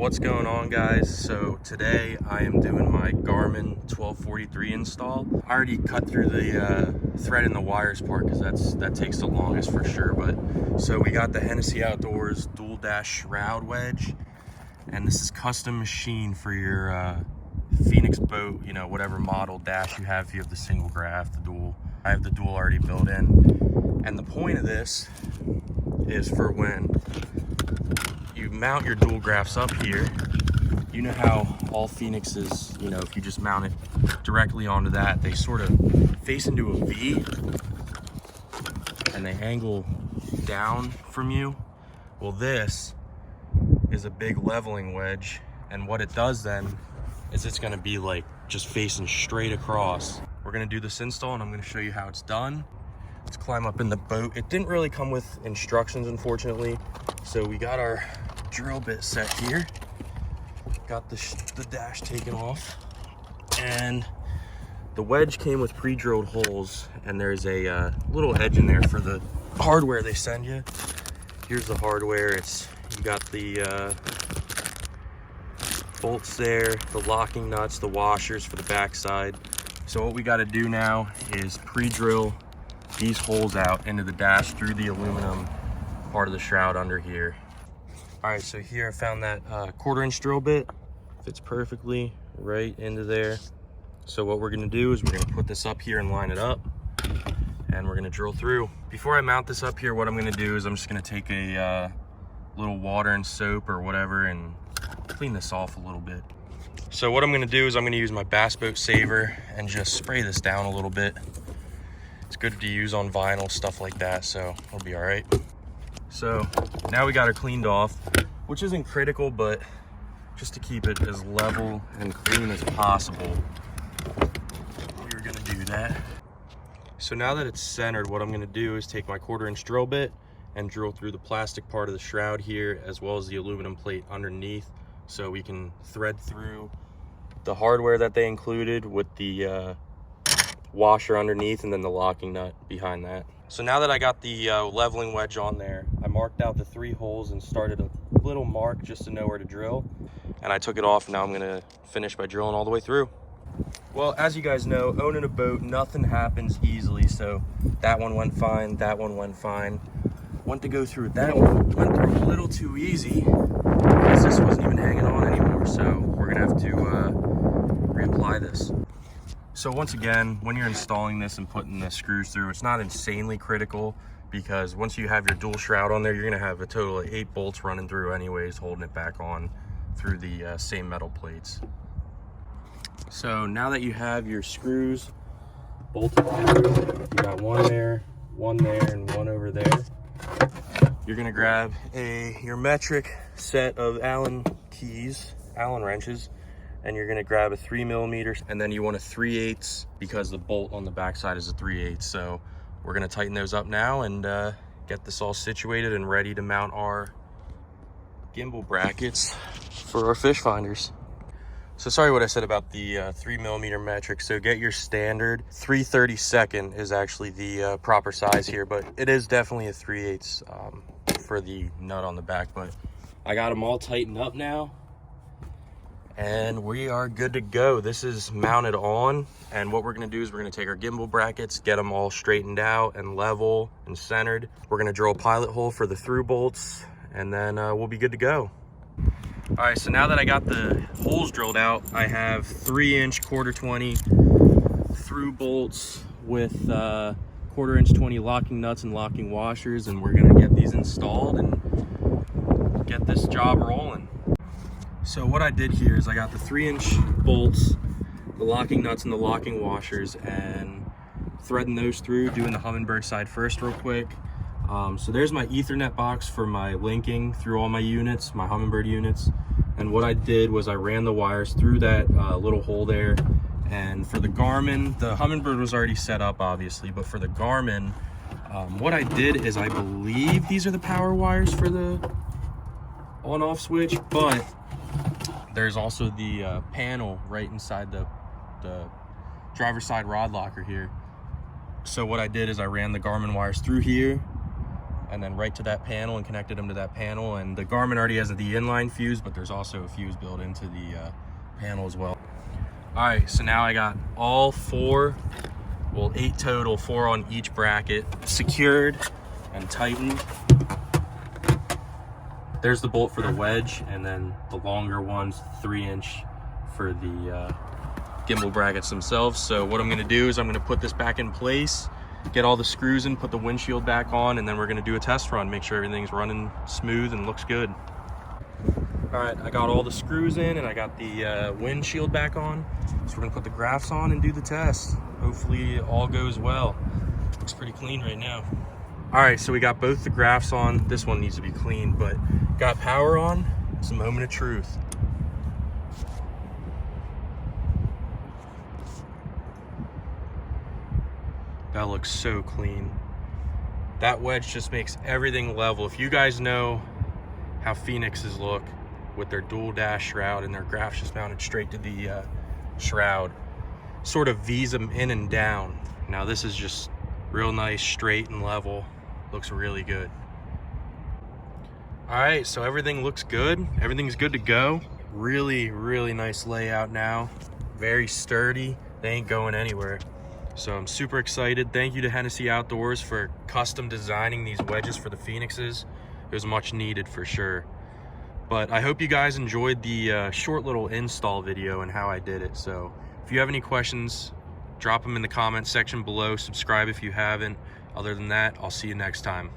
What's going on, guys? So today I am doing my Garmin 1243 install. I already cut through the thread in the wires part because that takes the longest for sure. But so we got the Hennessy Outdoors dual dash shroud wedge, and this is custom machined for your Phoenix boat, you know, whatever model dash you have. If you have the single graph, the dual, I have the dual already built in. And the point of this is for when you mount your dual graphs up here. You know how all Phoenixes, you know, if you just mount it directly onto that, they sort of face into a V and they angle down from you. Well, this is a big leveling wedge, and what it does then is it's going to be like just facing straight across. We're going to do this install and I'm going to show you how it's done. Let's climb up in the boat. It didn't really come with instructions, unfortunately, so we got our drill bit set here, got the dash taken off, and the wedge came with pre-drilled holes, and there's a little edge in there for the hardware they send you. Here's the hardware. You got the bolts there, the locking nuts, the washers for the backside. So what we got to do now is pre-drill these holes out into the dash through the aluminum part of the shroud under here. All right, so here I found that 1/4-inch drill bit. Fits perfectly right into there. So what we're gonna do is we're gonna put this up here and line it up, and we're gonna drill through. Before I mount this up here, what I'm gonna do is I'm just gonna take a little water and soap or whatever and clean this off a little bit. So what I'm gonna do is I'm gonna use my bass boat saver and just spray this down a little bit. It's good to use on vinyl, stuff like that, so it'll be all right. So now we got her cleaned off, which isn't critical, but just to keep it as level and clean as possible, we're gonna do that. So now that it's centered, what I'm gonna do is take my 1/4-inch drill bit and drill through the plastic part of the shroud here, as well as the aluminum plate underneath, so we can thread through the hardware that they included with the washer underneath and then the locking nut behind that. So now that I got the leveling wedge on there, I marked out the 3 holes and started a little mark just to know where to drill. And I took it off, and now I'm gonna finish by drilling all the way through. Well, as you guys know, owning a boat, nothing happens easily. So that one went fine, that one went fine. Went to go through it, that one went through a little too easy because this wasn't even hanging on anymore. So we're gonna have to reapply this. So once again, when you're installing this and putting the screws through, it's not insanely critical, because once you have your dual shroud on there, you're gonna have a total of 8 bolts running through anyways, holding it back on through the same metal plates. So now that you have your screws bolted through, you got one there, and one over there. You're gonna grab your metric set of Allen keys, Allen wrenches, and you're gonna grab a 3mm, and then you want a 3/8 because the bolt on the backside is a 3/8. So we're gonna tighten those up now and get this all situated and ready to mount our gimbal brackets for our Fishfinders. So sorry what I said about the 3mm metric. So get your standard 3/32 is actually the proper size here, but it is definitely a 3/8 for the nut on the back. But I got them all tightened up now, and we are good to go. This is mounted on, and what we're gonna do is we're gonna take our gimbal brackets, get them all straightened out and level and centered. We're gonna drill a pilot hole for the through bolts, and then we'll be good to go. All right, so now that I got the holes drilled out, I have 3-inch 1/4-20 through bolts with 1/4-inch 20 locking nuts and locking washers, and we're gonna get these installed and get this job rolling. So what I did here is I got the 3-inch bolts, the locking nuts and the locking washers, and threading those through, doing the humminbird side first real quick. So there's my Ethernet box for my linking through all my units, my humminbird units. And what I did was I ran the wires through that little hole there. And for the Garmin, the humminbird was already set up obviously, but for the Garmin, what I did is I believe these are the power wires for the on-off switch, but there's also the panel right inside the driver's side rod locker here. So what I did is I ran the Garmin wires through here, and then right to that panel and connected them to that panel. And the Garmin already has the inline fuse, but there's also a fuse built into the panel as well. All right, so now I got all 4, well 8 total, 4 on each bracket, secured and tightened. There's the bolt for the wedge, and then the longer ones, 3-inch for the gimbal brackets themselves. So what I'm gonna do is I'm gonna put this back in place, get all the screws in, put the windshield back on, and then we're gonna do a test run, make sure everything's running smooth and looks good. All right, I got all the screws in and I got the windshield back on. So we're gonna put the graphs on and do the test. Hopefully all goes well. Looks pretty clean right now. All right, so we got both the graphs on. This one needs to be clean, but got power on. It's a moment of truth. That looks so clean. That wedge just makes everything level. If you guys know how Phoenixes look with their dual dash shroud and their graphs just mounted straight to the shroud, sort of V's them in and down. Now this is just real nice, straight and level. Looks really good. All right, so everything looks good. Everything's good to go. Really, really nice layout now. Very sturdy. They ain't going anywhere. So I'm super excited. Thank you to Hennessy Outdoors for custom designing these wedges for the Phoenixes. It was much needed for sure. But I hope you guys enjoyed the short little install video and how I did it. So if you have any questions, drop them in the comments section below. Subscribe if you haven't. Other than that, I'll see you next time.